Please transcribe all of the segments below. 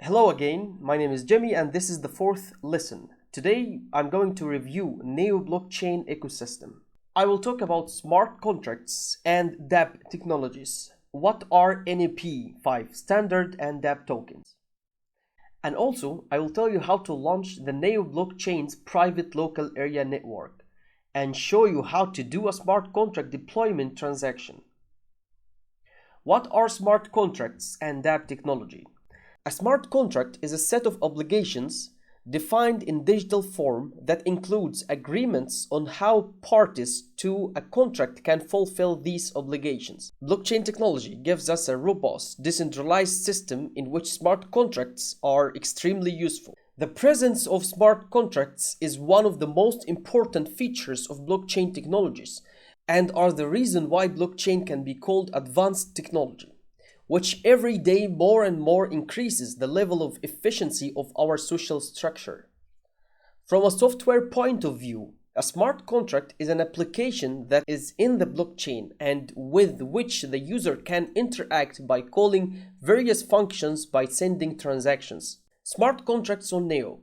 Hello again, my name is Jimmy and this is the fourth lesson. Today I'm going to review Neo blockchain ecosystem. I will talk about smart contracts and dApp technologies. What are NEP5 standard and dApp tokens? And also I will tell you how to launch the Neo blockchain's private local area network and show you how to do a smart contract deployment transaction. What are smart contracts and dApp technology? A smart contract is a set of obligations defined in digital form that includes agreements on how parties to a contract can fulfill these obligations. Blockchain technology gives us a robust, decentralized system in which smart contracts are extremely useful. The presence of smart contracts is one of the most important features of blockchain technologies and are the reason why blockchain can be called advanced technology, which every day more and more increases the level of efficiency of our social structure. From a software point of view, a smart contract is an application that is in the blockchain and with which the user can interact by calling various functions by sending transactions. Smart contracts on Neo.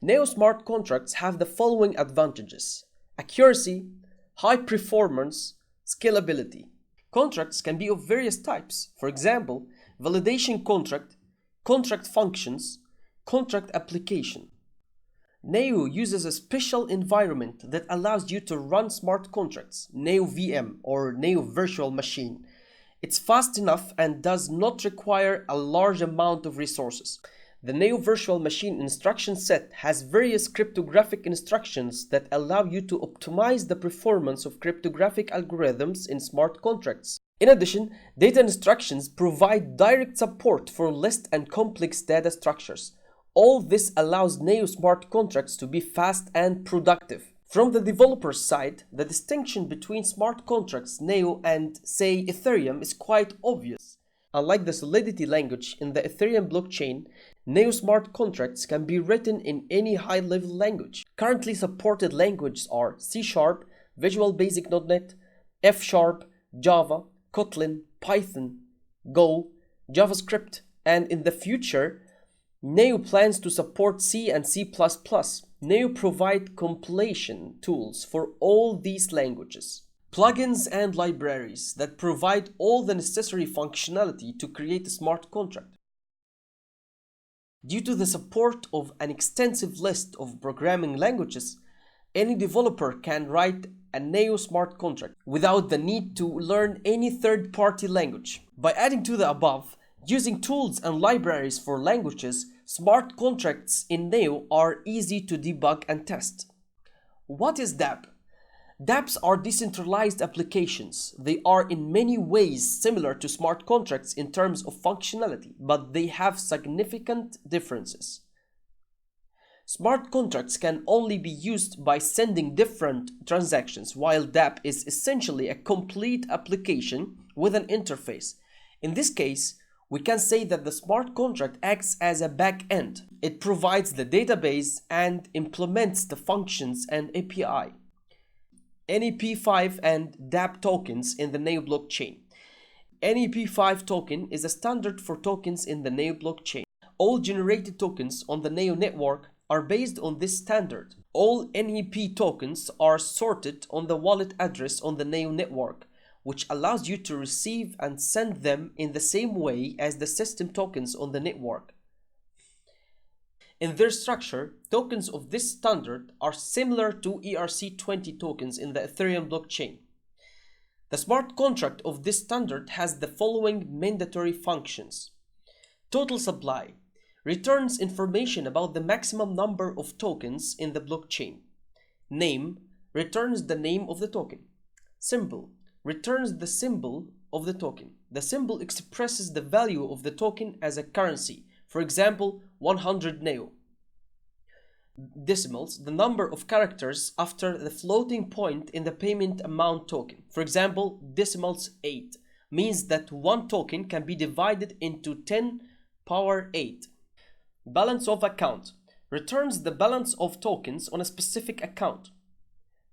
Neo smart contracts have the following advantages: accuracy, high performance, scalability. Contracts can be of various types. For example, validation contract, contract functions, contract application. Neo uses a special environment that allows you to run smart contracts, Neo VM or Neo Virtual Machine. It's fast enough and does not require a large amount of resources. The Neo Virtual Machine instruction set has various cryptographic instructions that allow you to optimize the performance of cryptographic algorithms in smart contracts. In addition, data instructions provide direct support for list and complex data structures. All this allows Neo smart contracts to be fast and productive. From the developer's side, the distinction between smart contracts, Neo, and, say, Ethereum is quite obvious. Unlike the Solidity language in the Ethereum blockchain, Neo smart contracts can be written in any high-level language. Currently supported languages are C#, Visual Basic .NET, F#, Java, Kotlin, Python, Go, JavaScript, and in the future, Neo plans to support C and C++. Neo provide compilation tools for all these languages. Plugins and libraries that provide all the necessary functionality to create a smart contract. Due to the support of an extensive list of programming languages, any developer can write a Neo smart contract without the need to learn any third-party language. By adding to the above, using tools and libraries for languages, smart contracts in Neo are easy to debug and test. What is dApp? dApps are decentralized applications. They are in many ways similar to smart contracts in terms of functionality, but they have significant differences. Smart contracts can only be used by sending different transactions, while dApp is essentially a complete application with an interface. In this case, we can say that the smart contract acts as a back-end. It provides the database and implements the functions and API. NEP5 and dApp tokens in the Neo blockchain. NEP5 token is a standard for tokens in the Neo blockchain. All generated tokens on the Neo network are based on this standard. All NEP tokens are sorted on the wallet address on the Neo network, which allows you to receive and send them in the same way as the system tokens on the network. In their structure, tokens of this standard are similar to ERC20 tokens in the Ethereum blockchain. The smart contract of this standard has the following mandatory functions. Total supply returns information about the maximum number of tokens in the blockchain. Name returns the name of the token. Symbol returns the symbol of the token. The symbol expresses the value of the token as a currency. For example, 100 Neo. Decimals, the number of characters after the floating point in the payment amount token. For example, decimals 8 means that one token can be divided into 10 power 8. Balance of account returns the balance of tokens on a specific account.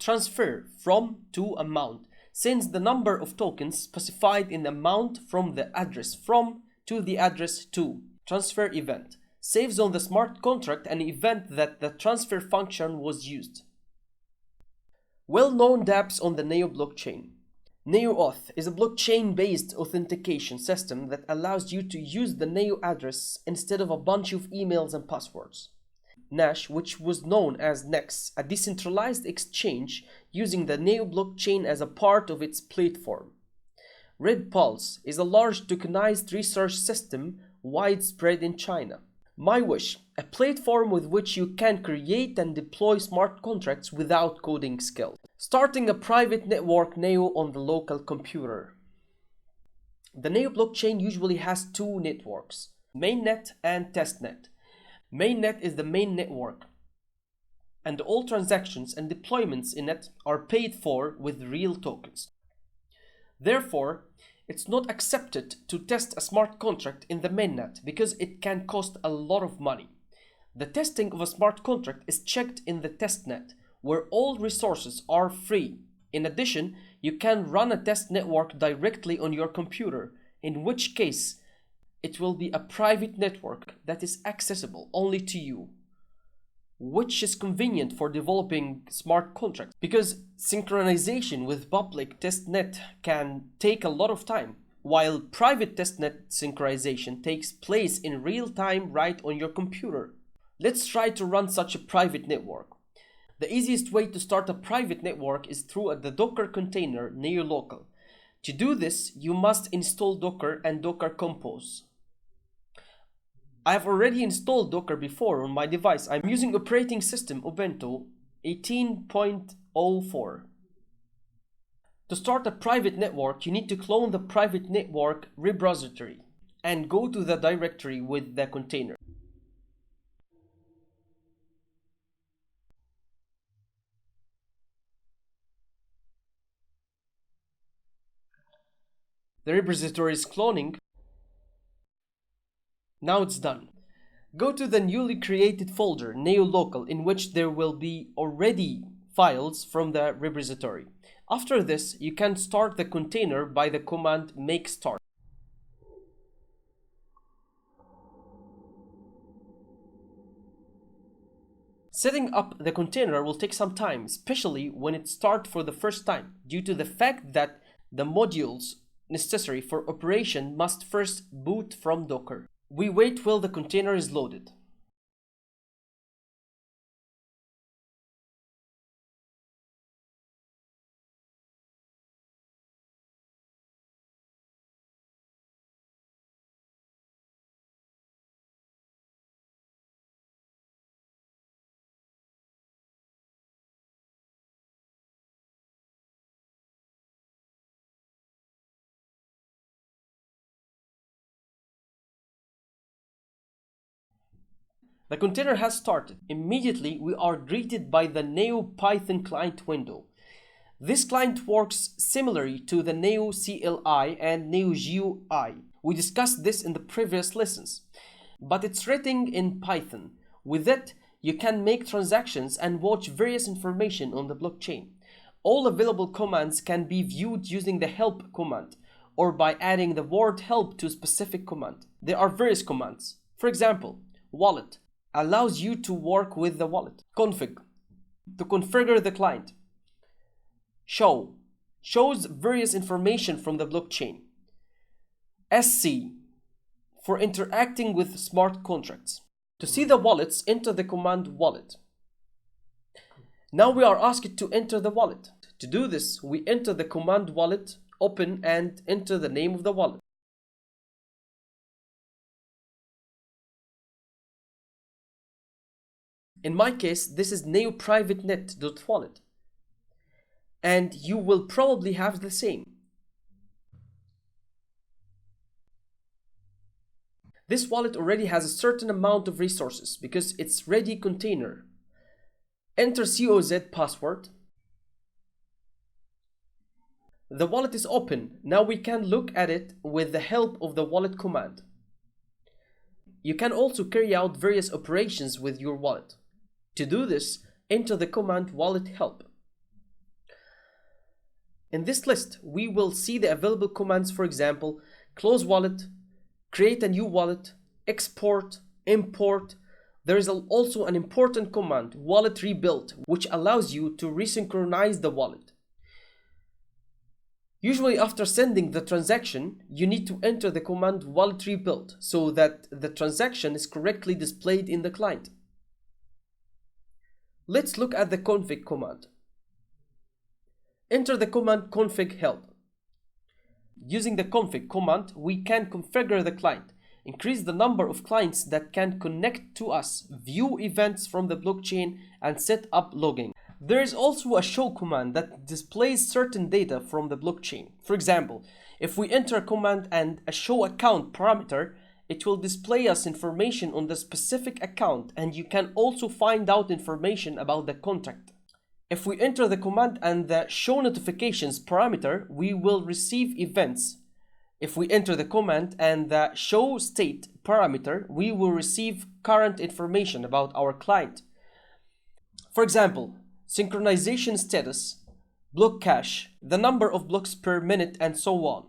Transfer from to amount sends the number of tokens specified in amount from the address from to the address to. Transfer event saves on the smart contract an event that the transfer function was used. Well-known dApps on the Neo blockchain. NeoAuth is a blockchain-based authentication system that allows you to use the Neo address instead of a bunch of emails and passwords. Nash, which was known as Nex, a decentralized exchange using the Neo blockchain as a part of its platform. RedPulse is a large tokenized research system widespread in China. MyWish, a platform with which you can create and deploy smart contracts without coding skills. Starting a private network Neo on the local computer. The Neo blockchain usually has two networks, mainnet and testnet. Mainnet is the main network, and all transactions and deployments in it are paid for with real tokens. Therefore, it's not accepted to test a smart contract in the mainnet because it can cost a lot of money. The testing of a smart contract is checked in the testnet, where all resources are free. In addition, you can run a test network directly on your computer, in which case it will be a private network that is accessible only to you, which is convenient for developing smart contracts because synchronization with public testnet can take a lot of time, while private testnet synchronization takes place in real time right on your computer. Let's try to run such a private network. The easiest way to start a private network is through the Docker container NeoLocal. To do this, you must install Docker and Docker Compose. I have already installed Docker before on my device. I'm using operating system Ubuntu 18.04. To start a private network, you need to clone the private network repository and go to the directory with the container. The repository is cloning. Now it's done. Go to the newly created folder NeoLocal, in which there will be already files from the repository. After this, you can start the container by the command make start. Setting up the container will take some time, especially when it starts for the first time, due to the fact that the modules necessary for operation must first boot from Docker. We wait till the container is loaded. The container has started. Immediately, we are greeted by the Neo Python client window. This client works similarly to the Neo CLI and Neo GUI. We discussed this in the previous lessons, but it's written in Python. With it, you can make transactions and watch various information on the blockchain. All available commands can be viewed using the help command or by adding the word help to a specific command. There are various commands. For example, wallet allows you to work with the wallet. Config, to configure the client. Show, shows various information from the blockchain. SC, for interacting with smart contracts. To see the wallets, enter the command wallet. Now we are asked to enter the wallet. To do this, we enter the command wallet, open and enter the name of the wallet. In my case, this is neoprivatenet.wallet, and you will probably have the same. This wallet already has a certain amount of resources because it's ready container. Enter COZ password. The wallet is open. Now we can look at it with the help of the wallet command. You can also carry out various operations with your wallet. To do this, enter the command wallet help. In this list, we will see the available commands, for example, close wallet, create a new wallet, export, import. There is also an important command, wallet rebuild, which allows you to resynchronize the wallet. Usually after sending the transaction, you need to enter the command wallet rebuild so that the transaction is correctly displayed in the client. Let's look at the config command. Enter the command config help. Using the config command, we can configure the client, increase the number of clients that can connect to us, view events from the blockchain, and set up logging. There is also a show command that displays certain data from the blockchain. For example, if we enter a command and a show account parameter, it will display us information on the specific account, and you can also find out information about the contract. If we enter the command and the show notifications parameter, we will receive events. If we enter the command and the show state parameter, we will receive current information about our client. For example, synchronization status, block cache, the number of blocks per minute, and so on.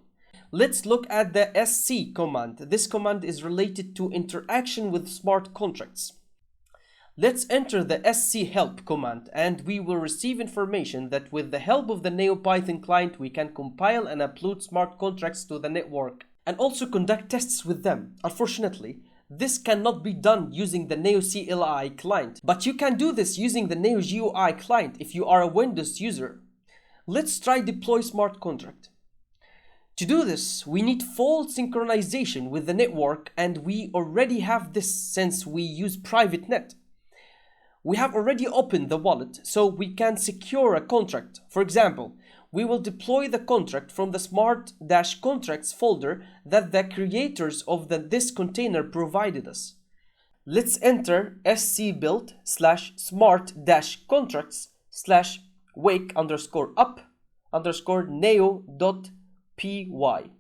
Let's look at the SC command. This command is related to interaction with smart contracts. Let's enter the SC help command, and we will receive information that with the help of the NeoPython client, we can compile and upload smart contracts to the network and also conduct tests with them. Unfortunately, this cannot be done using the NeoCLI client, but you can do this using the NeoGUI client if you are a Windows user. Let's try deploy smart contract. To do this, we need full synchronization with the network, and we already have this since we use private net. We have already opened the wallet, so we can secure a contract. For example, we will deploy the contract from the smart-contracts folder that the creators of this container provided us. Let's enter scbuild/smart-contracts/wake_up_neo.py.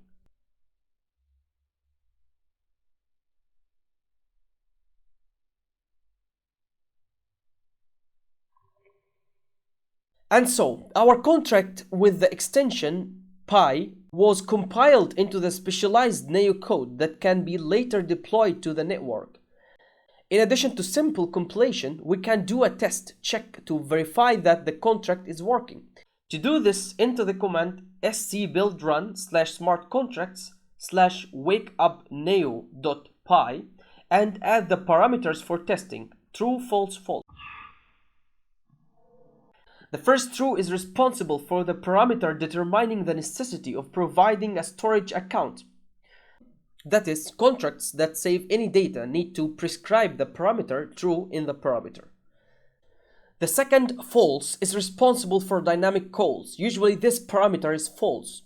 And so, our contract with the extension Pi was compiled into the specialized Neo code that can be later deployed to the network. In addition to simple compilation, we can do a test check to verify that the contract is working. To do this, enter the command scbuild/run/smartcontracts/wakeupneo.py and add the parameters for testing: true, false, false. The first true is responsible for the parameter determining the necessity of providing a storage account. That is, contracts that save any data need to prescribe the parameter true in the parameter. The second, false, is responsible for dynamic calls. Usually this parameter is false.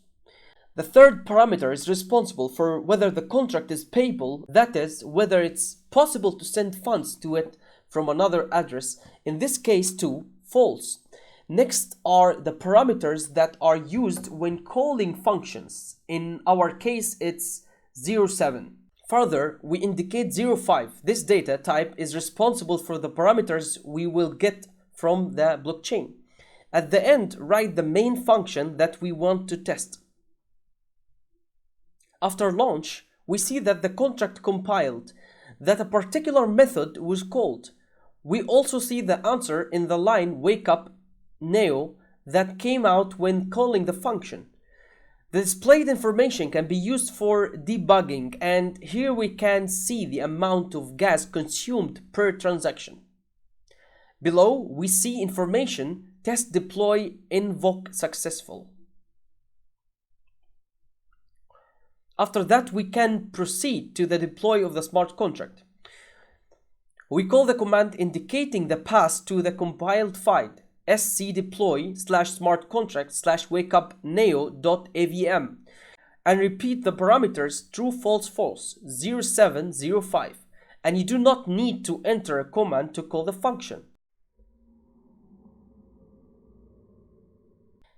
The third parameter is responsible for whether the contract is payable, that is, whether it's possible to send funds to it from another address. In this case too, false. Next are the parameters that are used when calling functions. In our case, it's 07. Further, we indicate 05. This data type is responsible for the parameters we will get from the blockchain. At the end, write the main function that we want to test. After launch, we see that the contract compiled, that a particular method was called. We also see the answer in the line wake up Neo that came out when calling the function. The displayed information can be used for debugging, and here we can see the amount of gas consumed per transaction. Below, we see information: test, deploy, invoke successful. After that, we can proceed to the deploy of the smart contract. We call the command indicating the path to the compiled file: scdeploy/smartcontracts/wakeupneo.avm, and repeat the parameters true, false, false, 07, 05, and you do not need to enter a command to call the function.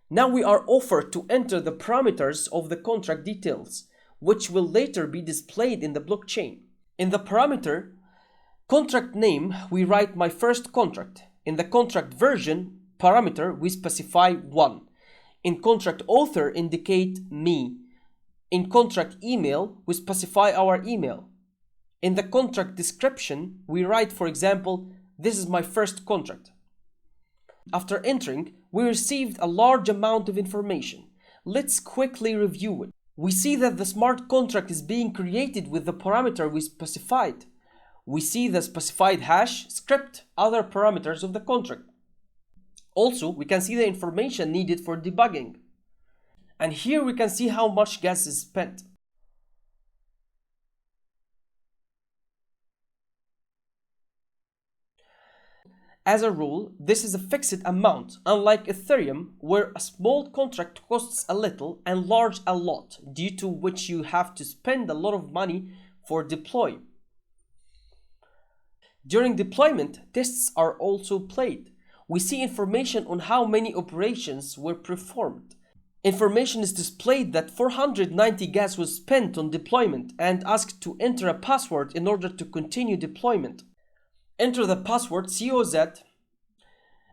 Now we are offered to enter the parameters of the contract details, which will later be displayed in the blockchain. In the parameter contract name, we write my first contract. In the contract version parameter, we specify 1. In contract author, indicate me. In contract email, we specify our email. In the contract description, we write, for example, "This is my first contract." After entering, we received a large amount of information. Let's quickly review it. We see that the smart contract is being created with the parameter we specified. We see the specified hash, script, other parameters of the contract. Also, we can see the information needed for debugging. And here we can see how much gas is spent. As a rule, this is a fixed amount, unlike Ethereum, where a small contract costs a little and large a lot, due to which you have to spend a lot of money for deploy. During deployment, tests are also played. We see information on how many operations were performed. Information is displayed that 490 gas was spent on deployment and asked to enter a password in order to continue deployment. Enter the password COZ.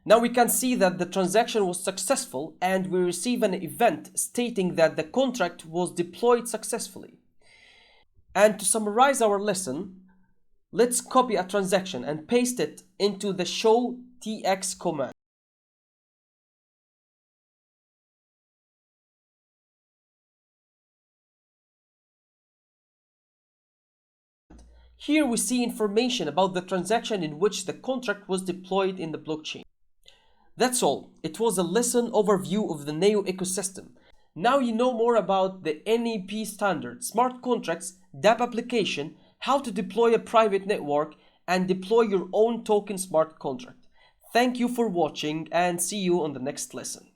Now we can see that the transaction was successful and we receive an event stating that the contract was deployed successfully. And to summarize our lesson, let's copy a transaction and paste it into the show tx command. Here we see information about the transaction in which the contract was deployed in the blockchain. That's all. It was a lesson overview of the Neo ecosystem. Now you know more about the NEP standard, smart contracts, dApp application, how to deploy a private network, and deploy your own token smart contract. Thank you for watching and see you on the next lesson.